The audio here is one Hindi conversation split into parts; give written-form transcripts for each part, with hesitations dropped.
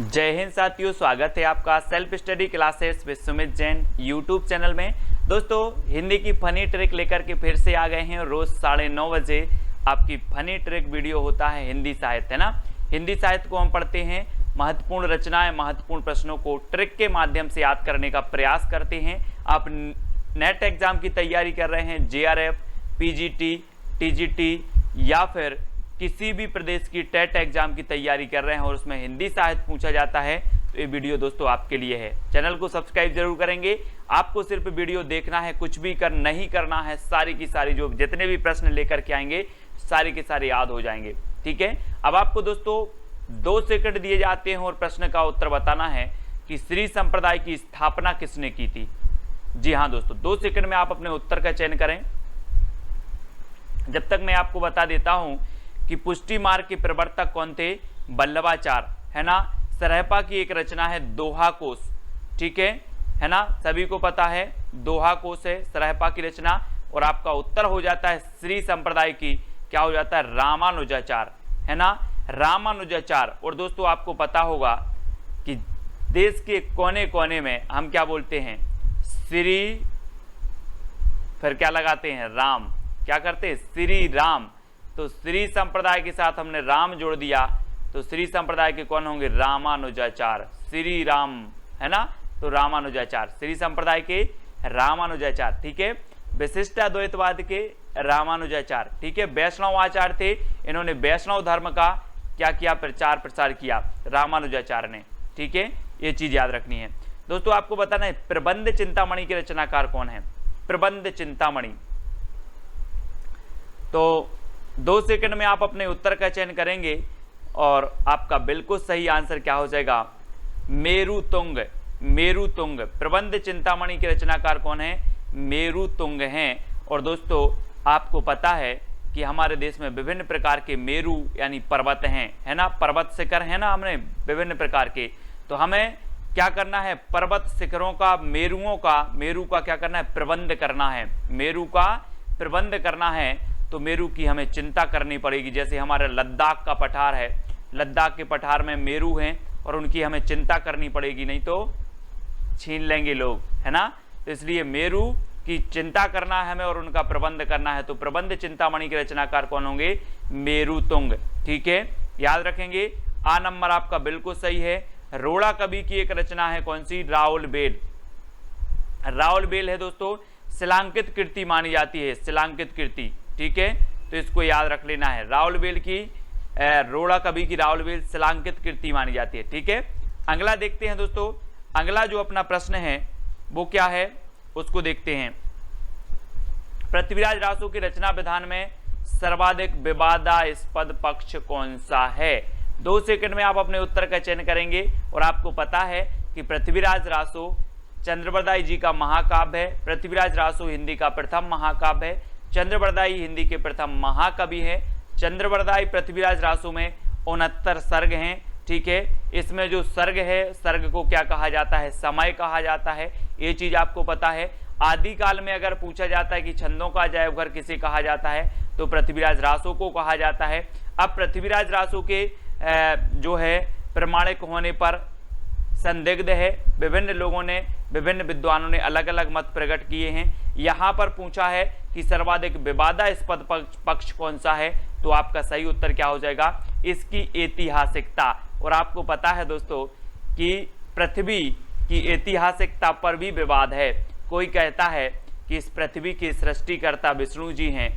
जय हिंद साथियों, स्वागत है आपका self study classes with Sumit Jain YouTube channel में। दोस्तों, हिंदी की फनी ट्रिक लेकर के फिर से आ गए हैं। रोज 9:30 बजे आपकी फनी ट्रिक वीडियो होता है हिंदी साहित्य, है ना। हिंदी साहित्य को हम पढ़ते हैं, महत्वपूर्ण रचनाएं, महत्वपूर्ण प्रश्नों को ट्रिक के माध्यम से याद करने का प्रयास करते हैं। आप नेट एग्जाम की तैयारी कर रहे हैं, JRF, PGT, TGT या फिर किसी भी प्रदेश की टेट एग्जाम की तैयारी कर रहे हैं और उसमें हिंदी साहित्य पूछा जाता है, तो ये वीडियो दोस्तों आपके लिए है। चैनल को सब्सक्राइब जरूर करेंगे। आपको सिर्फ वीडियो देखना है, कुछ भी नहीं करना है। सारी की सारी जो जितने भी प्रश्न लेकर के आएंगे सारे के सारे याद हो जाएंगे, ठीक है। अब आपको दोस्तों 2 सेकंड दिए जाते हैं और प्रश्न का उत्तर बताना है कि श्री संप्रदाय की स्थापना किसने की थी। जी हाँ दोस्तों, 2 सेकंड में आप अपने उत्तर का चयन करें। जब तक मैं आपको बता देता हूं कि पुष्टि मार्ग के प्रवर्तक कौन थे, वल्लभाचार्य, है ना। सरहपा की एक रचना है दोहा कोश, ठीक है ना, सभी को पता है दोहा कोश है सरहपा की रचना। और आपका उत्तर हो जाता है श्री संप्रदाय की, क्या हो जाता है, रामानुजाचार्य, है ना, रामानुजाचार्य। और दोस्तों आपको पता होगा कि देश के कोने कोने में हम क्या बोलते हैं, श्री, फिर क्या लगाते हैं, राम, क्या करते हैं, श्री राम। तो श्री संप्रदाय के साथ हमने राम जोड़ दिया, तो श्री संप्रदाय के कौन होंगे, रामानुजाचार्य, श्री राम, है ना। तो रामानुजाचार्य, श्री संप्रदाय के रामानुजाचार्य, ठीक है। विशिष्ट अद्वैतवाद के रामानुजाचार्य, ठीक है। वैष्णव आचार्य थे, इन्होंने वैष्णव धर्म का क्या किया, प्रचार प्रसार किया, रामानुजाचार्य ने, ठीक है। ये चीज याद रखनी है दोस्तों। आपको बताना है प्रबंध चिंतामणि के रचनाकार कौन है, प्रबंध चिंतामणि। तो 2 सेकंड में आप अपने उत्तर का चयन करेंगे और आपका बिल्कुल सही आंसर क्या हो जाएगा, मेरुतुंग, मेरुतुंग। प्रबंध चिंतामणि के रचनाकार कौन है, मेरुतुंग हैं। और दोस्तों आपको पता है कि हमारे देश में विभिन्न प्रकार के मेरु यानी पर्वत हैं, है ना, पर्वत शिखर है ना, हमने विभिन्न प्रकार के। तो हमें क्या करना है, पर्वत शिखरों का, मेरुओं का, मेरु का क्या करना है, प्रबंध करना है, मेरु का प्रबंध करना है। तो मेरु की हमें चिंता करनी पड़ेगी। जैसे हमारे लद्दाख का पठार है, लद्दाख के पठार में मेरु हैं और उनकी हमें चिंता करनी पड़ेगी, नहीं तो छीन लेंगे लोग, है ना। तो इसलिए मेरु की चिंता करना है हमें और उनका प्रबंध करना है। तो प्रबंध चिंतामणि के रचनाकार कौन होंगे, मेरुतुंग, ठीक है, याद रखेंगे। आ नंबर आपका बिल्कुल सही है। रोड़ा कवि की एक रचना है, कौन सी, राउल बेल, राउल बेल है दोस्तों, शिलांकित कृति मानी जाती है, शिलांकित कृति, ठीक है। तो इसको याद रख लेना है, राउल बेल की, रोड़ा कवि की राउल बेल शिलांकित कृति मानी जाती है, ठीक है। अगला देखते हैं दोस्तों, अगला जो अपना प्रश्न है वो क्या है, उसको देखते हैं। पृथ्वीराज रासो की रचना विधान में सर्वाधिक विवादास्पद पक्ष कौन सा है। 2 सेकंड में आप अपने उत्तर का चयन करेंगे और आपको पता है कि पृथ्वीराज रासो चंद्रबरदाई जी का महाकाव्य है। पृथ्वीराज रासो हिंदी का प्रथम महाकाव्य है। चंद्रबरदाई हिंदी के प्रथम महाकवि हैं। चंद्रबरदाई पृथ्वीराज रासो में 69 सर्ग हैं, ठीक है। इसमें जो सर्ग है, सर्ग को क्या कहा जाता है, समय कहा जाता है, ये चीज आपको पता है। आदिकाल में अगर पूछा जाता है कि छंदों का अजायबघर किसे कहा जाता है, तो पृथ्वीराज रासो को कहा जाता है। अब पृथ्वीराज रासो के जो है प्रमाणिक होने पर संदिग्ध है, विभिन्न लोगों ने, विभिन्न विद्वानों ने अलग अलग मत प्रकट किए हैं। यहाँ पर पूछा है कि सर्वाधिक विवादास्पद पक्ष कौन सा है, तो आपका सही उत्तर क्या हो जाएगा, इसकी ऐतिहासिकता। और आपको पता है दोस्तों कि पृथ्वी की ऐतिहासिकता पर भी विवाद है। कोई कहता है कि इस पृथ्वी के सृष्टिकर्ता विष्णु जी हैं,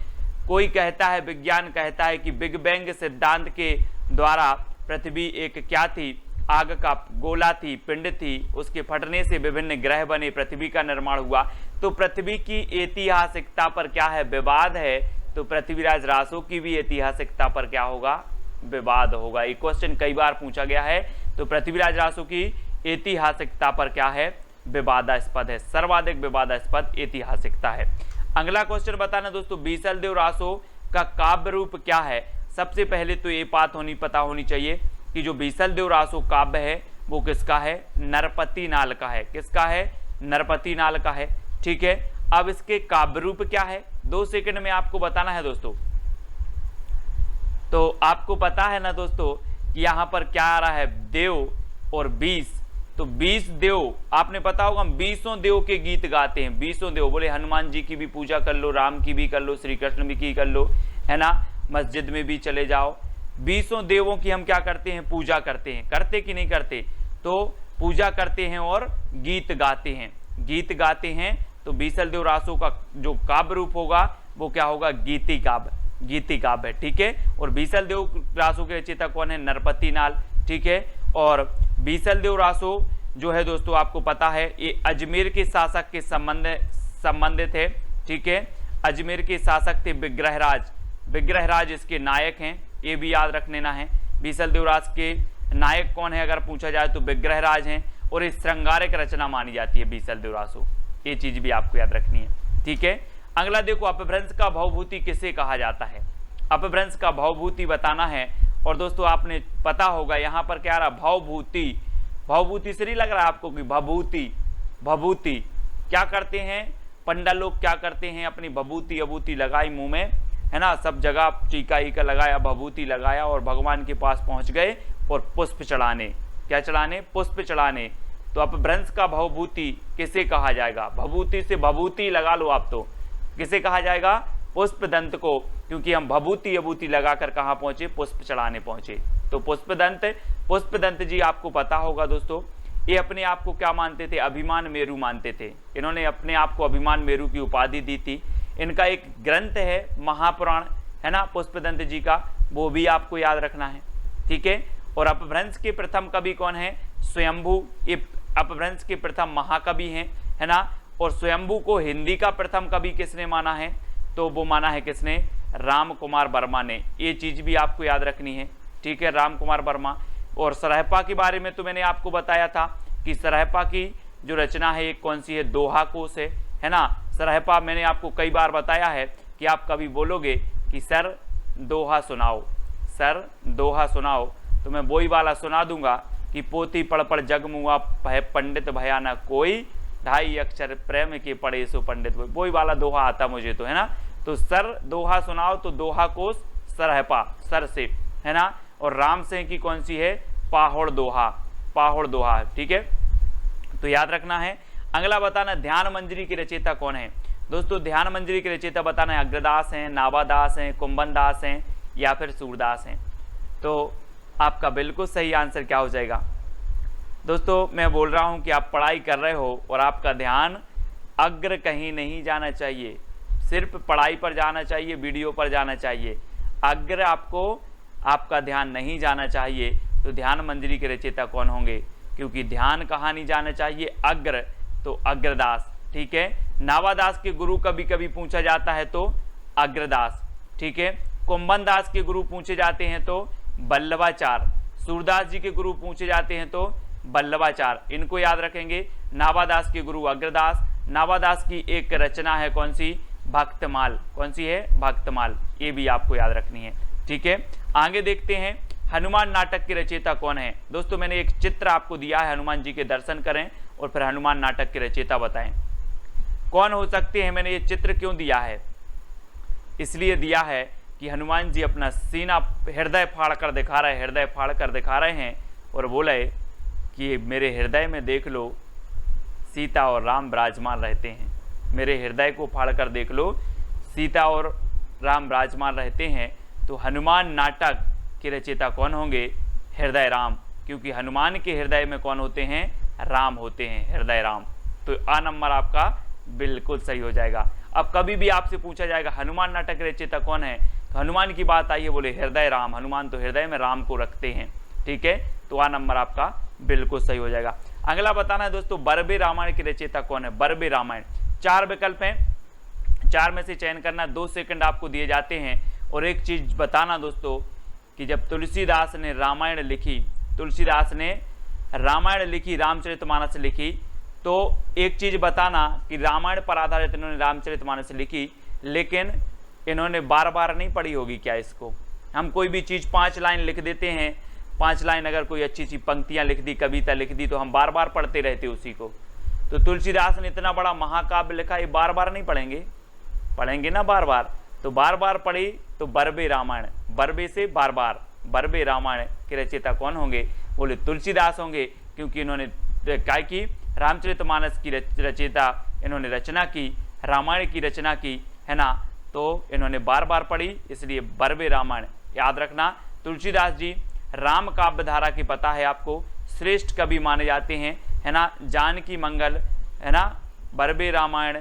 कोई कहता है, विज्ञान कहता है कि बिग बैंग सिद्धांत के द्वारा पृथ्वी एक क्या थी, आग का गोला थी, पिंड थी, उसके फटने से विभिन्न ग्रह बने, पृथ्वी का निर्माण हुआ। तो पृथ्वी की ऐतिहासिकता पर क्या है, विवाद है। तो पृथ्वीराज रासो की भी ऐतिहासिकता पर क्या होगा, विवाद होगा। ये क्वेश्चन कई बार पूछा गया है। तो पृथ्वीराज रासो की ऐतिहासिकता पर क्या है, विवादास्पद है, सर्वाधिक विवादास्पद ऐतिहासिकता है। अगला क्वेश्चन बताना दोस्तों, बीसल देव रासो का काव्य रूप क्या है। सबसे पहले तो ये बात पता होनी चाहिए कि जो बीसल देव रासो काव्य है वो किसका है, नरपति नाल का है। किसका है, नरपति नाल का है, ठीक है। अब इसके काव्य रूप क्या है, 2 सेकंड में आपको बताना है दोस्तों। तो आपको पता है ना दोस्तों कि यहाँ पर क्या आ रहा है, देव, और 20, तो 20 देव, आपने पता होगा हम 20 देव के गीत गाते हैं। 20 देव बोले, हनुमान जी की भी पूजा कर लो, राम की भी कर लो, श्री कृष्ण भी की कर लो, है ना, मस्जिद में भी चले जाओ। 20 देवों की हम क्या करते हैं, पूजा करते हैं। करते कि नहीं करते, तो पूजा करते हैं और गीत गाते हैं। गीत गाते हैं तो बीसल देव रासो का जो काव्य रूप होगा वो क्या होगा, गीति काव्य, गीति काव्य है, ठीक है। और बीसल देव रासो के रचयिता कौन है, नरपति नाल, ठीक है। और बीसल देव रासो जो है दोस्तों आपको पता है ये अजमेर के शासक के संबंधित है, ठीक है। अजमेर के शासक थे विग्रहराज, विग्रहराज इसके नायक हैं, ये भी याद रख लेना है। बीसल देवराज के नायक कौन है अगर पूछा जाए तो विग्रहराज हैं, और इस श्रृंगारिक रचना मानी जाती है बीसल देवरासो, ये चीज भी आपको याद रखनी है, ठीक है। अगला देखो, अपभ्रंश का भवभूति किसे कहा जाता है। अपभ्रंश का भवभूति बताना है, और दोस्तों आपने पता होगा यहाँ पर क्या आ रहा, भवभूति, भवभूति से नहीं लग रहा है आपको कि भभूति, भभूति क्या करते हैं पंडा लोग, क्या करते हैं अपनी भभूति अभूति लगाई मुंह में, है ना, सब जगह टीका ईका लगाया, भभूति लगाया और भगवान के पास पहुंच गए और पुष्प चढ़ाने, क्या चढ़ाने, पुष्प चढ़ाने। तो अपभ्रंश का भवभूति किसे कहा जाएगा, भभूति से भभूति लगा लो आप, तो किसे कहा जाएगा, पुष्पदंत को, क्योंकि हम भभूति अभूति लगाकर कहाँ पहुंचे, पुष्प चढ़ाने पहुंचे। तो पुष्पदंत, पुष्पदंत जी आपको पता होगा दोस्तों, ये अपने आप को क्या मानते थे, अभिमान मेरु मानते थे। इन्होंने अपने आप को अभिमान मेरु की उपाधि दी थी। इनका एक ग्रंथ है महापुराण, है ना, पुष्पदंत जी का, वो भी आपको याद रखना है, ठीक है। और अपभ्रंश के प्रथम कवि कौन है, स्वयंभू, ये अपभ्रंश के प्रथम महाकवि हैं, है ना। और स्वयंभू को हिंदी का प्रथम कवि किसने माना है, तो वो माना है किसने, राम कुमार वर्मा ने, ये चीज भी आपको याद रखनी है, ठीक है, राम कुमार वर्मा। और सरहपा के बारे में तो मैंने आपको बताया था कि सरहपा की जो रचना है एक कौन सी है, दोहा कोश है ना। सरहपा मैंने आपको कई बार बताया है कि आप कभी बोलोगे कि सर दोहा सुनाओ, सर दोहा सुनाओ, तो मैं वही वाला सुना दूंगा कि पोथी पढ़ पढ़ जग मुआ पंडित भया न कोई, ढाई अक्षर प्रेम के पढ़े सो पंडित, वही वाला दोहा आता मुझे तो, है ना। तो सर दोहा सुनाओ, तो दोहा कोश सरहपा, सर से, है ना। और राम सिंह की कौन सी है, पाहोड़ दोहा, पाहोड़ दोहा, ठीक है, तो याद रखना है। अगला बताना, ध्यान मंजरी के रचयिता कौन है। दोस्तों ध्यान मंजरी के रचयिता बताना है, अग्रदास हैं, नावादास हैं, कुंभन दास हैं या फिर सूरदास हैं। तो आपका बिल्कुल सही आंसर क्या हो जाएगा दोस्तों, मैं बोल रहा हूं कि आप पढ़ाई कर रहे हो और आपका ध्यान अग्र कहीं नहीं जाना चाहिए, सिर्फ पढ़ाई पर जाना चाहिए, वीडियो पर जाना चाहिए, अग्र आपको आपका ध्यान नहीं जाना चाहिए। तो ध्यान मंजरी के रचयिता कौन होंगे, क्योंकि ध्यान कहाँ नहीं जाना चाहिए, अग्र, तो अग्रदास, ठीक है। नावादास के गुरु कभी कभी पूछा जाता है तो अग्रदास, ठीक है। कुंभन दास के गुरु पूछे जाते हैं तो बल्लभाचार, सूरदास जी के गुरु पूछे जाते हैं तो बल्लभाचार, इनको याद रखेंगे। नावादास के गुरु अग्रदास, नावादास की एक रचना है कौन सी, भक्तमाल, कौन सी है, भक्तमाल, ये भी आपको याद रखनी है, ठीक है। आगे देखते हैं, हनुमान नाटक के रचयिता कौन है। दोस्तों मैंने एक चित्र आपको दिया है, हनुमान जी के दर्शन करें और फिर हनुमान नाटक के रचयिता बताएं कौन हो सकते हैं। मैंने ये चित्र क्यों दिया है, इसलिए दिया है कि हनुमान जी अपना सीना हृदय फाड़ कर दिखा रहे, हृदय फाड़ कर दिखा रहे हैं और बोले कि मेरे हृदय में देख लो सीता और राम विराजमान रहते हैं, मेरे हृदय को फाड़ कर देख लो सीता और राम विराजमान रहते हैं। तो हनुमान नाटक के रचयिता कौन होंगे, हृदय राम, क्योंकि हनुमान के हृदय में कौन होते हैं, राम होते हैं, हृदय राम। तो आ नंबर आपका बिल्कुल सही हो जाएगा। अब कभी भी आपसे पूछा जाएगा हनुमान नाटक के रचयिता कौन है, तो हनुमान की बात आई है, बोले हृदय राम, हनुमान तो हृदय में राम को रखते हैं, ठीक है। तो आ नंबर आपका बिल्कुल सही हो जाएगा। अगला बताना है दोस्तों, बरबे रामायण के रचयिता कौन है, बरबे रामायण। 4 विकल्प हैं, 4 में से चयन करना, 2 सेकंड आपको दिए जाते हैं। और एक चीज बताना दोस्तों कि जब तुलसीदास ने रामायण लिखी, तुलसीदास ने रामायण लिखी, रामचरितमानस लिखी, तो एक चीज बताना कि रामायण पर आधारित इन्होंने रामचरितमानस लिखी, लेकिन इन्होंने बार बार नहीं पढ़ी होगी क्या इसको। हम कोई भी चीज 5 लाइन लिख देते हैं, 5 लाइन अगर कोई अच्छी सी पंक्तियां लिख दी, कविता लिख दी, तो हम बार बार पढ़ते रहते उसी को। तो तुलसीदास ने इतना बड़ा महाकाव्य लिखा, ये बार बार नहीं पढ़ेंगे, पढ़ेंगे ना बार बार, तो बार बार पढ़ी तो बरबे रामायण, बरबे से बार बार, बरबे रामायण के रचयिता कौन होंगे, बोले तुलसीदास होंगे। क्योंकि इन्होंने क्या की, रामचरितमानस की रचयिता इन्होंने रचना की, रामायण की रचना की, है ना, तो इन्होंने बार बार पढ़ी, इसलिए बरबे रामायण याद रखना। तुलसीदास जी राम काव्य धारा की पता है आपको, श्रेष्ठ कवि माने जाते हैं, है ना, जानकी मंगल, है ना, बरबे रामायण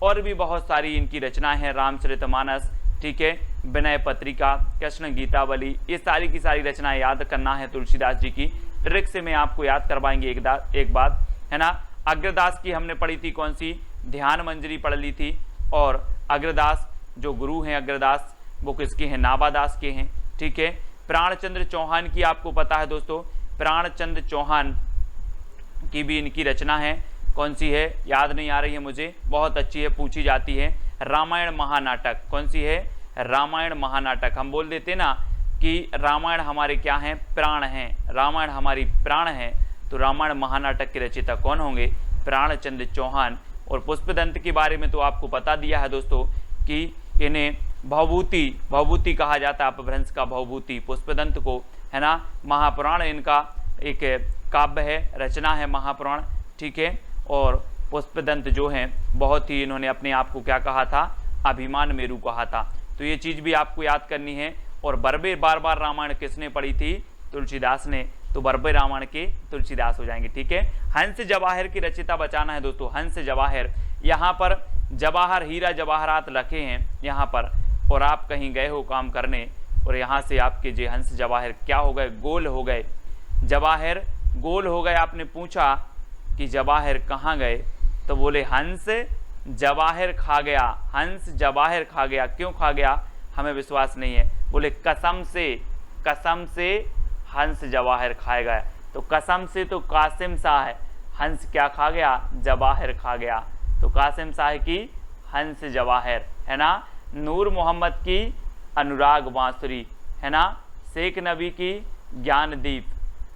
और भी बहुत सारी इनकी रचनाएं हैं, रामचरितमानस, ठीक है, विनय पत्रिका, कृष्ण गीतावली, ये सारी की सारी रचनाएं याद करना है तुलसीदास जी की। ट्रिक से मैं आपको याद करवाएंगे एक बात, है ना। अग्रदास की हमने पढ़ी थी, कौन सी, ध्यान मंजरी पढ़ ली थी, और अग्रदास जो गुरु हैं अग्रदास वो किसके हैं, नाभादास के हैं, ठीक है। प्राणचंद्र चौहान की आपको पता है दोस्तों, प्राणचंद्र चौहान की भी इनकी रचना है, कौन सी है याद नहीं आ रही है मुझे, बहुत अच्छी है, पूछी जाती है, रामायण महानाटक, कौन सी है, रामायण महानाटक। हम बोल देते ना कि रामायण हमारे क्या हैं, प्राण हैं, रामायण हमारी प्राण है, तो रामायण महानाटक के रचयिता कौन होंगे, प्राणचंद्र चौहान। और पुष्पदंत के बारे में तो आपको बता दिया है दोस्तों कि इन्हें भवभूति कहा जाता है, अपभ्रंश का भवभूति पुष्पदंत को, है ना। महापुराण इनका एक काव्य है, रचना है महापुराण, ठीक है। और पुष्पदंत जो हैं बहुत ही इन्होंने अपने आप को क्या कहा था, अभिमान मेरु कहा था, तो ये चीज़ भी आपको याद करनी है। और बरबे बार बार रामायण किसने पढ़ी थी, तुलसीदास ने, तो बरबे रामायण के तुलसीदास हो जाएंगे, ठीक है। हंस जवाहर की रचयिता बचाना है दोस्तों, हंस जवाहर, यहाँ पर जवाहर हीरा जवाहरात रखे हैं यहाँ पर, और आप कहीं गए हो काम करने और यहाँ से आपके जो हंस जवाहर क्या हो गए, गोल हो गए, जवाहर गोल हो गए। आपने पूछा कि जवाहर कहाँ गए, तो बोले हंस जवाहर खा गया, हंस जवाहर खा गया, क्यों खा गया हमें विश्वास नहीं है, बोले कसम से हंस जवाहर खाए गया, तो कसम से तो कासिम शाह है, हंस क्या खा गया, जवाहर खा गया, तो कासिम शाह की हंस जवाहर, है ना। नूर मोहम्मद की अनुराग बांसुरी, है ना, शेख नबी की ज्ञानदीप,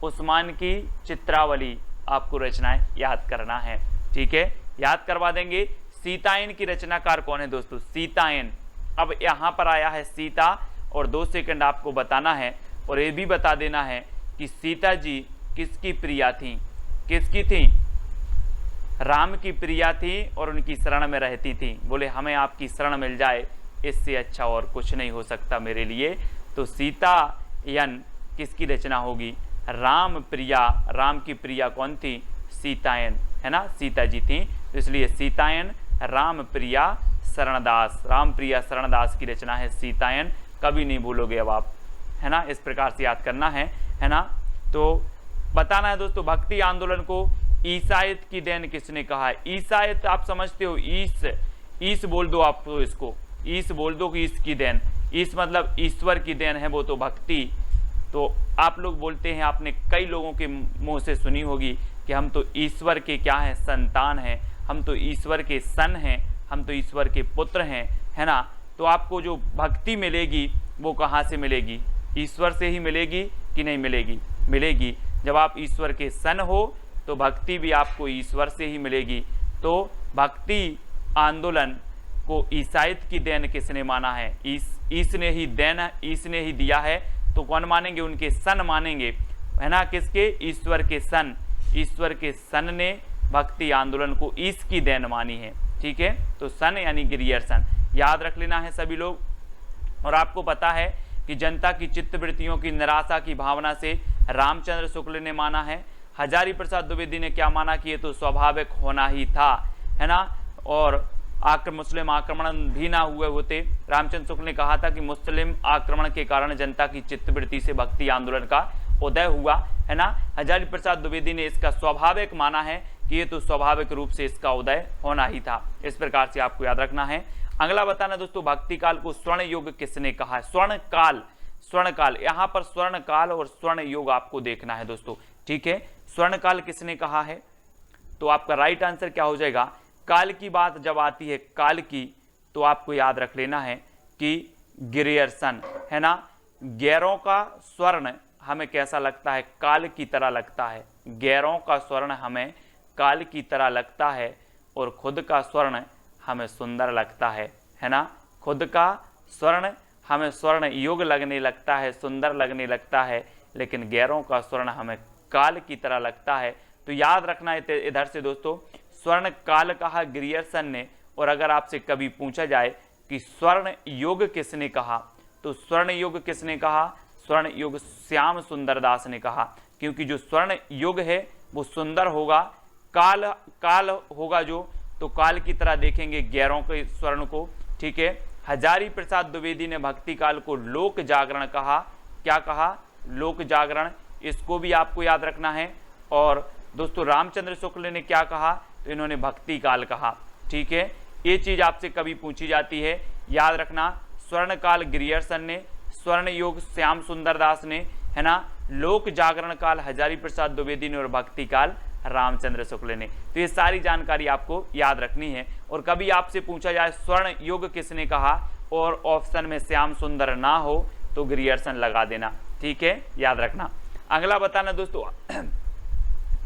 उस्मान की चित्रावली, आपको रचनाएं याद करना है, ठीक है, याद करवा देंगे। सीतायन की रचनाकार कौन है दोस्तों, सीतायन। अब यहाँ पर आया है सीता, और 2 सेकंड आपको बताना है, और ये भी बता देना है कि सीता जी किसकी प्रिया थी, किसकी थी, राम की प्रिया थी और उनकी शरण में रहती थी। बोले हमें आपकी शरण मिल जाए, इससे अच्छा और कुछ नहीं हो सकता मेरे लिए। तो सीतायन किसकी रचना होगी, राम प्रिया, राम की प्रिया कौन थी, सीतायन, है ना, सीता जी थी, तो इसलिए सीतायन राम प्रिया शरणदास, राम प्रिया शरणदास की रचना है सीतायन, कभी नहीं भूलोगे अब आप, है ना, इस प्रकार से याद करना है ना। तो बताना है दोस्तों, भक्ति आंदोलन को ईसाइत की देन किसने कहा है, ईसाइत आप समझते हो, ईस बोल दो आप, तो इसको ईस बोल दो कि इसकी देन, ईस मतलब ईश्वर की देन है वो, तो भक्ति, तो आप लोग बोलते हैं, आपने कई लोगों के मुंह से सुनी होगी कि हम तो ईश्वर के क्या हैं, संतान हैं, हम तो ईश्वर के सन हैं, हम तो ईश्वर के पुत्र हैं, है ना। तो आपको जो भक्ति मिलेगी वो कहाँ से मिलेगी, ईश्वर से ही मिलेगी कि नहीं मिलेगी, मिलेगी। जब आप ईश्वर के सन हो तो भक्ति भी आपको ईश्वर से ही मिलेगी। तो भक्ति आंदोलन को ईसाइत की देन किसने माना है, ईस ने ही देन, ईस ने ही दिया है, तो कौन मानेंगे, उनके सन मानेंगे, है ना, किसके, ईश्वर के सन, ईश्वर के सन ने भक्ति आंदोलन को ईस की देन मानी है, ठीक है। तो सन यानी गिरियर्सन, याद रख लेना है सभी लोग। और आपको पता है कि जनता की चित्तवृत्तियों की निराशा की भावना से रामचंद्र शुक्ल ने माना है, हजारी प्रसाद द्विवेदी ने क्या माना कि ये तो स्वाभाविक होना ही था, है ना, और मुस्लिम आक्रमण भी ना हुए होते। रामचंद्र शुक्ल ने कहा था कि मुस्लिम आक्रमण के कारण जनता की चित्तवृत्ति से भक्ति आंदोलन का उदय हुआ, है ना। हजारी प्रसाद द्विवेदी ने इसका स्वाभाविक माना है कि ये तो स्वाभाविक रूप से इसका उदय होना ही था। इस प्रकार से आपको याद रखना है। अगला बताना दोस्तों, भक्ति काल को स्वर्ण युग किसने कहा है, स्वर्ण काल, यहाँ पर स्वर्ण काल और स्वर्ण युग आपको देखना है दोस्तों, ठीक है। स्वर्ण काल किसने कहा है, तो आपका राइट आंसर क्या हो जाएगा, काल की बात जब आती है, काल की, तो आपको याद रख लेना है कि गिरियर्सन, है ना। गैरों का स्वर्ण हमें कैसा लगता है, काल की तरह लगता है, गैरों का स्वर्ण हमें काल की तरह लगता है, और खुद का स्वर्ण हमें सुंदर लगता है ना। खुद का स्वर्ण हमें स्वर्ण युग लगने लगता है, सुंदर लगने लगता है, लेकिन गैरों का स्वर्ण हमें काल की तरह लगता है। तो याद रखना इधर से दोस्तों, स्वर्ण काल कहा ग्रियर्सन ने, और अगर आपसे कभी पूछा जाए कि स्वर्ण युग किसने कहा, तो स्वर्ण युग किसने कहा, स्वर्ण युग श्याम सुंदर दास ने कहा, क्योंकि जो स्वर्ण युग है वो सुंदर होगा, काल होगा जो, तो काल की तरह देखेंगे गैरों के स्वर्ण को, ठीक है। हजारी प्रसाद द्विवेदी ने भक्ति काल को लोक जागरण कहा, क्या कहा, लोक जागरण, इसको भी आपको याद रखना है। और दोस्तों रामचंद्र शुक्ल ने क्या कहा, तो इन्होंने भक्ति काल कहा, ठीक है। ये चीज आपसे कभी पूछी जाती है, याद रखना, स्वर्ण काल ग्रियर्सन ने, स्वर्ण युग श्याम सुंदर दास ने, है ना, लोक जागरण काल हजारी प्रसाद द्विवेदी ने, और भक्ति काल रामचंद्र शुक्ल ने। तो ये सारी जानकारी आपको याद रखनी है। और कभी आपसे पूछा जाए स्वर्ण युग किसने कहा और ऑप्शन में श्याम सुंदर ना हो तो ग्रियर्सन लगा देना, ठीक है, याद रखना। अगला बताना दोस्तों,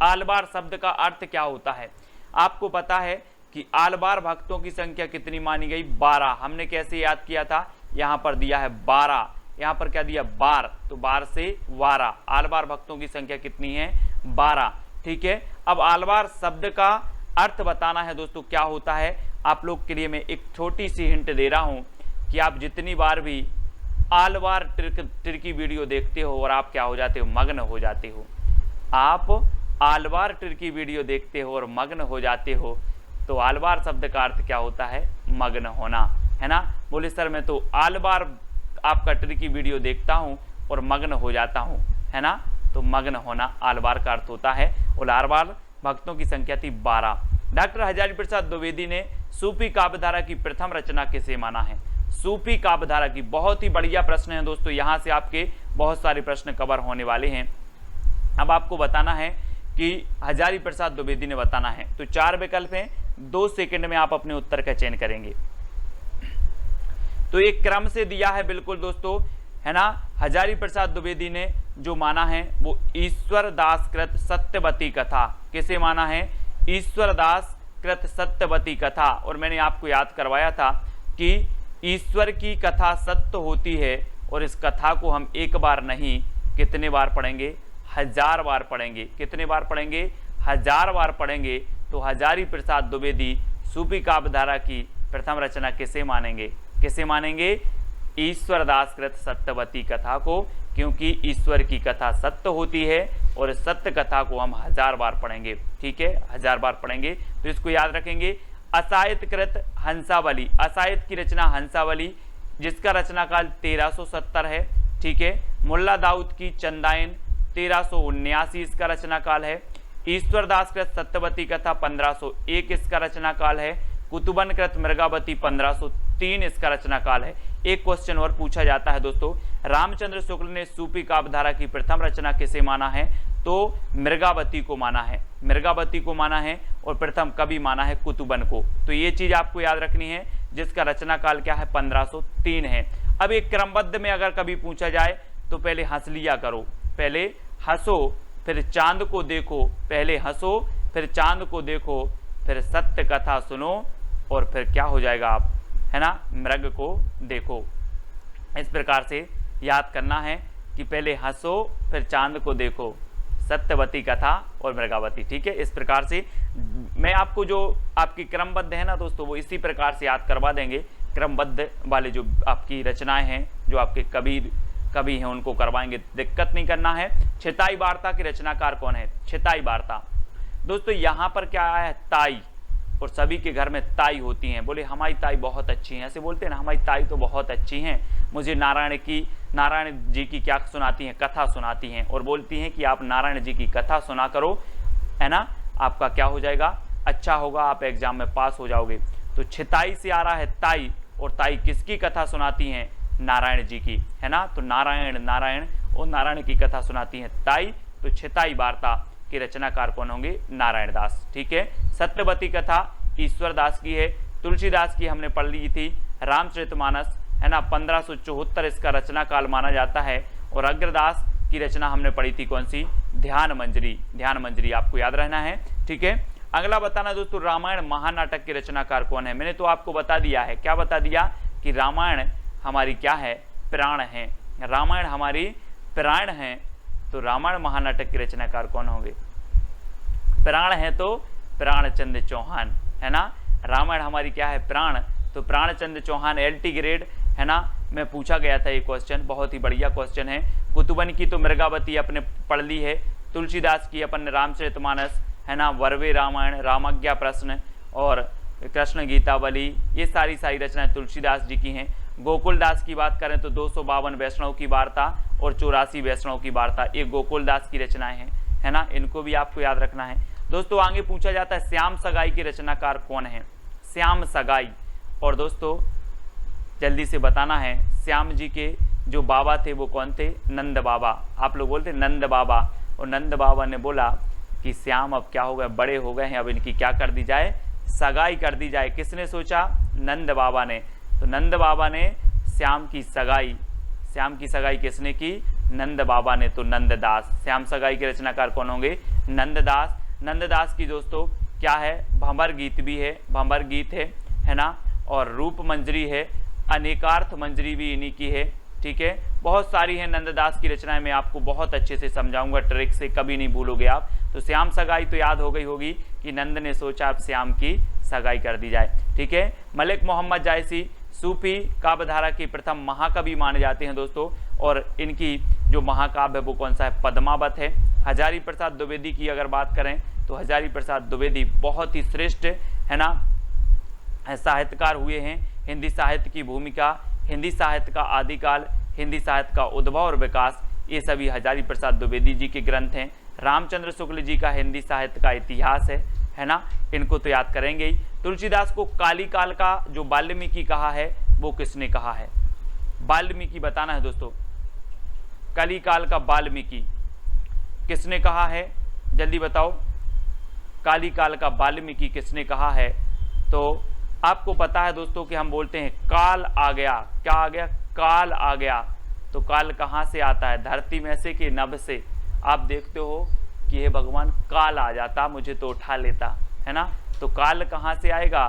आलवार शब्द का अर्थ क्या होता है। आपको पता है कि आलवार भक्तों की संख्या कितनी मानी गई, 12। हमने कैसे याद किया था, यहाँ पर दिया है 12, यहाँ पर क्या दिया, बार, तो बार से वारा, आलवार भक्तों की संख्या कितनी है, 12, ठीक है। अब आलवार शब्द का अर्थ बताना है दोस्तों क्या होता है। आप लोग के लिए मैं एक छोटी सी हिंट दे रहा हूं कि आप जितनी बार भी आलवार ट्रिकी वीडियो देखते हो और आप क्या हो जाते हो, मग्न हो जाते हो, आप आलवार ट्रिकी वीडियो देखते हो और मग्न हो जाते हो, तो आलवार शब्द का अर्थ क्या होता है, मग्न होना, है ना। बोले सर मैं तो आलवार आपका ट्रिकी वीडियो देखता हूं और मग्न हो जाता हूं, है ना, तो मग्न होना आलवार का अर्थ होता है। और आलवार भक्तों की संख्या थी 12। डॉक्टर हजारी प्रसाद द्विवेदी ने सूफी काव्यधारा की प्रथम रचना किसे माना है। सूफी काव्यधारा की, बहुत ही बढ़िया प्रश्न है दोस्तों, यहां से आपके बहुत सारे प्रश्न कवर होने वाले हैं। अब आपको बताना है कि हजारी प्रसाद द्विवेदी ने बताना है, तो 4 विकल्प हैं, 2 सेकंड में आप अपने उत्तर का चयन करेंगे। तो एक क्रम से दिया है बिल्कुल दोस्तों, है ना। हजारी प्रसाद द्विवेदी ने जो माना है वो ईश्वर दास कृत सत्यवती कथा, किसे माना है, ईश्वर दास कृत सत्यवती कथा। और मैंने आपको याद करवाया था कि ईश्वर की कथा सत्य होती है, और इस कथा को हम एक बार नहीं कितने बार पढ़ेंगे, 1000 बार पढ़ेंगे। कितने बार पढ़ेंगे, 1000 बार पढ़ेंगे। तो हजारी प्रसाद द्विवेदी सूफी काव्यधारा की प्रथम रचना किसे मानेंगे, किसे मानेंगे, ईश्वर दास कृत सत्यवती कथा को, क्योंकि ईश्वर की कथा सत्य होती है और सत्य कथा को हम 1000 बार पढ़ेंगे, ठीक है, 1000 बार पढ़ेंगे। तो इसको याद रखेंगे। असायत कृत हंसावली, असायत की रचना हंसावली, जिसका रचना काल 1370 है, ठीक है। मुल्ला दाऊद की चंदायन 1379 इसका रचना काल है। ईश्वर दास कृत सत्यवती कथा 1501 इसका रचना काल है। कुतुबन कृत मृगावती 1503 इसका रचना काल है। एक क्वेश्चन और पूछा जाता है दोस्तों, रामचंद्र शुक्ल ने सूफी काव्यधारा की प्रथम रचना किसे माना है, तो मृगावती को माना है, मृगावती को माना है। और प्रथम कभी माना है, कुतुबन को। तो ये चीज आपको याद रखनी है, जिसका रचना काल क्या है, 1503 है। अब एक क्रमबद्ध में अगर कभी पूछा जाए तो पहले हंस लिया करो, पहले हंसो फिर चांद को देखो, पहले हंसो फिर चांद को देखो, फिर सत्य कथा सुनो, और फिर क्या हो जाएगा आप, है ना, मृग को देखो। इस प्रकार से याद करना है कि पहले हंसो फिर चांद को देखो, सत्यवती कथा और मृगावती, ठीक है। इस प्रकार से मैं आपको जो आपकी क्रमबद्ध है ना दोस्तों, वो इसी प्रकार से याद करवा देंगे। क्रमबद्ध वाले जो आपकी रचनाएं हैं, जो आपके कवि हैं, उनको करवाएंगे, दिक्कत नहीं करना है। छिताई वार्ता की रचनाकार कौन है, छिताई वार्ता दोस्तों, यहाँ पर क्या है, ताई, और सभी के घर में ताई होती हैं। बोले हमारी ताई बहुत अच्छी हैं, ऐसे बोलते हैं ना, हमारी ताई तो बहुत अच्छी हैं, मुझे नारायण जी की क्या सुनाती हैं, कथा सुनाती हैं, और बोलती हैं कि आप नारायण जी की कथा सुना करो, है ना, आपका क्या हो जाएगा, अच्छा होगा, आप एग्जाम में पास हो जाओगे। तो छिताई से आ रहा है ताई, और ताई किसकी कथा सुनाती हैं, नारायण जी की, है ना। तो नारायण और नारायण की कथा सुनाती हैं ताई। तो छिताई वार्ता के रचनाकार कौन होंगे, नारायण दास, ठीक है। सत्यवती कथा ईश्वर दास की है। तुलसीदास की हमने पढ़ ली थी, रामचरितमानस, है ना, 1574 इसका रचना काल माना जाता है। और अग्रदास की रचना हमने पढ़ी थी कौन सी, ध्यान मंजरी, ध्यान मंजरी आपको याद रहना है, ठीक है। अगला बताना दोस्तों, रामायण महानाटक के रचनाकार कौन है। मैंने तो आपको बता दिया है, क्या बता दिया, कि रामायण हमारी क्या है, प्राण है, रामायण हमारी प्राण है, तो रामायण महानाटक के रचनाकार कौन होंगे? प्राण है तो प्राणचंद्र चौहान, है ना। रामायण हमारी क्या है? प्राण, तो प्राणचंद्र चौहान LT ग्रेड, है ना, में पूछा गया था ये क्वेश्चन, बहुत ही बढ़िया क्वेश्चन है। कुतुबन की तो मृगावती अपने पढ़ ली है, तुलसीदास की अपन रामचरितमानस, है ना, वर्वे रामायण, रामज्ञा प्रश्न और कृष्ण गीतावली, ये सारी रचनाएं तुलसीदास जी की हैं। गोकुलदास की बात करें तो 252 वैष्णव की वार्ता और 84 वैष्णव की वार्ता, ये गोकुलदास की रचनाएं हैं, है ना, इनको भी आपको याद रखना है। दोस्तों आगे पूछा जाता है श्याम सगाई के रचनाकार कौन है? श्याम सगाई, और दोस्तों जल्दी से बताना है, श्याम जी के जो बाबा थे वो कौन थे? नंद बाबा। आप लोग बोलते नंद बाबा, और नंद बाबा ने बोला कि श्याम अब क्या हो गए, बड़े हो गए हैं, अब इनकी क्या कर दी जाए? सगाई कर दी जाए। किसने सोचा? नंद बाबा ने। तो नंद बाबा ने श्याम की सगाई किसने की? नंद बाबा ने। तो नंददास, श्याम सगाई के रचनाकार कौन होंगे? नंददास। नंददास की दोस्तों क्या है? भंवर गीत भी है, भंवर गीत है ना, और रूप मंजरी है, अनेकार्थ मंजरी भी इन्हीं की है, ठीक है। बहुत सारी हैं नंददास की रचनाएं, मैं आपको बहुत अच्छे से समझाऊंगा, ट्रिक से कभी नहीं भूलोगे आप। तो श्याम सगाई तो याद हो गई होगी कि नंद ने सोचा अब श्याम की सगाई कर दी जाए, ठीक है। मलिक मोहम्मद जायसी सूफी काव्यधारा के प्रथम महाकवि माने जाते हैं दोस्तों, और इनकी जो महाकाव्य है वो कौन सा है? पद्मावत है। हजारी प्रसाद द्विवेदी की अगर बात करें तो हजारी प्रसाद द्विवेदी बहुत ही श्रेष्ठ, है ना, साहित्यकार हुए हैं। हिंदी साहित्य की भूमिका, हिंदी साहित्य का आदिकाल, हिंदी साहित्य का उद्भव और विकास, ये सभी हजारी प्रसाद द्विवेदी जी के ग्रंथ हैं। रामचंद्र शुक्ल जी का हिंदी साहित्य का इतिहास है ना, इनको तो याद करेंगे ही। तुलसीदास को काली काल का जो वाल्मीकि कहा है वो किसने कहा है? वाल्मीकि बताना है दोस्तों, काली काल का वाल्मीकि किसने कहा है? जल्दी बताओ, काली काल का वाल्मीकि किसने कहा है? तो आपको पता है दोस्तों कि हम बोलते हैं काल आ गया, क्या आ गया? काल आ गया। तो काल कहाँ से आता है? धरती में से कि नभ से? आप देखते हो कि हे भगवान काल आ जाता मुझे तो उठा लेता, है ना। तो काल कहाँ से आएगा?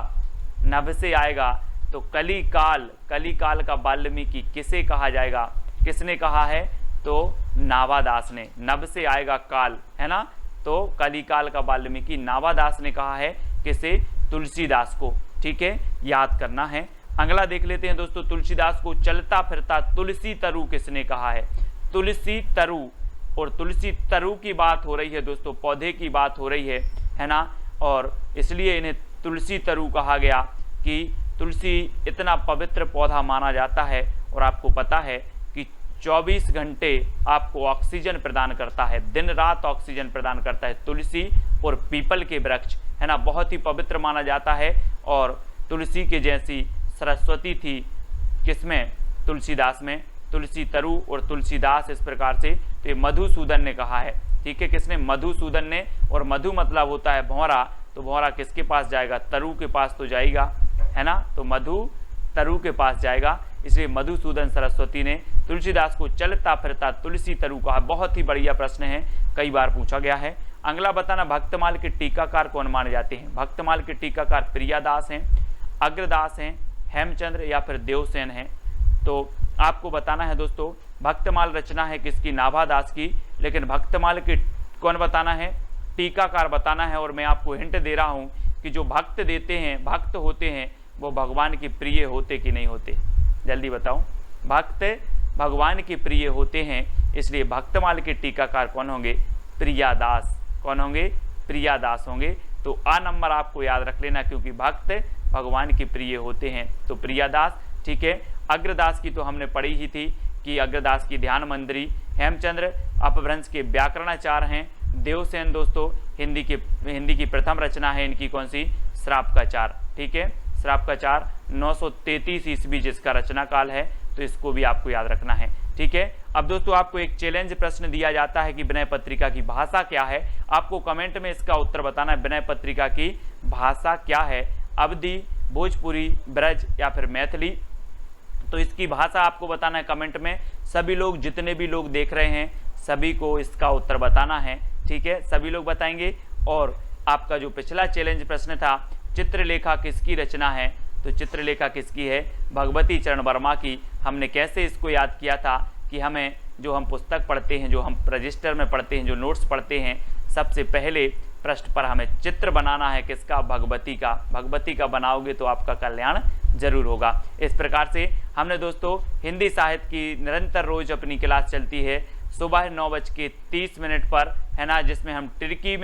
नभ से आएगा। तो कली काल का वाल्मीकि किसे कहा जाएगा? किसने कहा है? तो नावादास ने। नभ से आएगा काल, है ना। तो कली काल का वाल्मीकि नावादास ने कहा है, किसे? तुलसीदास को, ठीक है, याद करना है। अगला देख लेते हैं दोस्तों, तुलसीदास को चलता फिरता तुलसी तरु किसने कहा है? तुलसी तरु, और तुलसी तरु की बात हो रही है दोस्तों, पौधे की बात हो रही है ना, और इसलिए इन्हें तुलसी तरु कहा गया कि तुलसी इतना पवित्र पौधा माना जाता है। और आपको पता है कि 24 घंटे आपको ऑक्सीजन प्रदान करता है, दिन रात ऑक्सीजन प्रदान करता है तुलसी और पीपल के वृक्ष, है ना, बहुत ही पवित्र माना जाता है। और तुलसी के जैसी सरस्वती थी किसमें? तुलसीदास में। तुलसी तरु और तुलसीदास इस प्रकार से, तो ये मधुसूदन ने कहा है, ठीक है। किसने? मधुसूदन ने। और मधु मतलब होता है भौरा, तो भौरा किसके पास जाएगा? तरु के पास तो जाएगा, है ना। तो मधु तरु के पास जाएगा, इसलिए मधुसूदन सरस्वती ने तुलसीदास को चलता फिरता तुलसी तरु कहा। बहुत ही बढ़िया प्रश्न है, कई बार पूछा गया है। अगला बताना, भक्तमाल के टीकाकार कौन माने जाते हैं? भक्तमाल के टीकाकार प्रियादास हैं, अग्रदास हैं, हेमचंद्र या फिर देवसेन हैं। तो आपको बताना है दोस्तों, भक्तमाल रचना है किसकी? नाभादास की। लेकिन भक्तमाल के कौन बताना है? टीकाकार बताना है। और मैं आपको हिंट दे रहा हूं कि जो भक्त देते हैं, भक्त होते हैं, वो भगवान के प्रिय होते कि नहीं होते? जल्दी बताओ। भक्त भगवान के प्रिय होते हैं, इसलिए भक्तमाल के टीकाकार कौन होंगे? प्रियादास। कौन होंगे? प्रियादास होंगे। तो आ नंबर आपको याद रख लेना, क्योंकि भक्त भगवान के प्रिय होते हैं, तो प्रियादास, ठीक है। अग्रदास की तो हमने पढ़ी ही थी कि अग्रदास की ध्यान मंदिरी। हेमचंद्र अपभ्रंश के व्याकरणाचार्य हैं। देवसेन दोस्तों हिंदी की प्रथम रचना है इनकी कौन सी? श्राप का चार, ठीक है। श्राप का चार 933 ईस्वी जिसका रचना काल है, तो इसको भी आपको याद रखना है, ठीक है। अब दोस्तों आपको एक चैलेंज प्रश्न दिया जाता है कि विनय पत्रिका की भाषा क्या है? आपको कमेंट में इसका उत्तर बताना है। विनय पत्रिका की भाषा क्या है? अवधी, भोजपुरी, ब्रज या फिर मैथिली? तो इसकी भाषा आपको बताना है कमेंट में। सभी लोग, जितने भी लोग देख रहे हैं, सभी को इसका उत्तर बताना है, ठीक है। सभी लोग बताएंगे। और आपका जो पिछला चैलेंज प्रश्न था, चित्रलेखा किसकी रचना है? तो चित्रलेखा किसकी है? भगवती चरण वर्मा की। हमने कैसे इसको याद किया था कि हमें जो हम पुस्तक पढ़ते हैं, जो हम रजिस्टर में पढ़ते हैं, जो नोट्स पढ़ते हैं, सबसे पहले पृष्ठ पर हमें चित्र बनाना है। किसका? भगवती का। भगवती का बनाओगे तो आपका कल्याण जरूर होगा। इस प्रकार से हमने दोस्तों हिंदी साहित्य की निरंतर रोज अपनी क्लास चलती है सुबह 9:30 पर, है ना, जिसमें हम ट्रिकी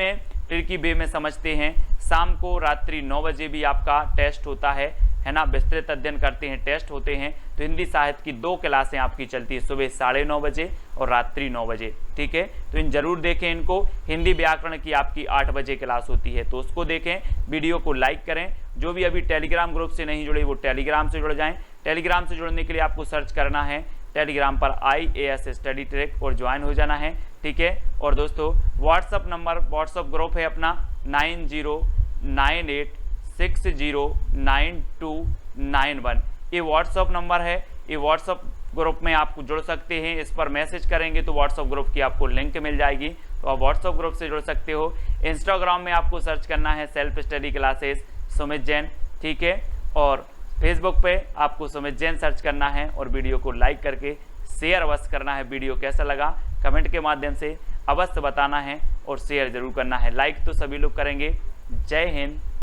वे में समझते हैं। शाम को रात्रि 9 बजे भी आपका टेस्ट होता है ना, विस्तृत अध्ययन करते हैं, टेस्ट होते हैं। तो हिंदी साहित्य की 2 क्लासें आपकी चलती है, सुबह 9:30 बजे और रात्रि 9 बजे। ठीक है, तो इन जरूर देखें इनको। हिंदी व्याकरण की आपकी 8 बजे क्लास होती है, तो उसको देखें। वीडियो को लाइक करें। जो भी अभी टेलीग्राम ग्रुप से नहीं जुड़े वो टेलीग्राम से जुड़ जाएं। टेलीग्राम से जुड़ने के लिए आपको सर्च करना है टेलीग्राम पर IAS स्टडी ट्रैक और ज्वाइन हो जाना है। ठीक है, और दोस्तों व्हाट्सअप ग्रुप है अपना 9098609291। ये व्हाट्सअप नंबर है। ये व्हाट्सअप ग्रुप में आप जुड़ सकते हैं। इस पर मैसेज करेंगे तो व्हाट्सअप ग्रुप की आपको लिंक मिल जाएगी, तो आप व्हाट्सअप ग्रुप से जुड़ सकते हो। इंस्टाग्राम में आपको सर्च करना है self study classes Sumit Jain. ठीक है, और फेसबुक पे आपको सुमित जैन सर्च करना है और वीडियो को लाइक करके शेयर अवश्य करना है। वीडियो कैसा लगा कमेंट के माध्यम से अवश्य बताना है और शेयर जरूर करना है। लाइक तो सभी लोग करेंगे। जय हिंद।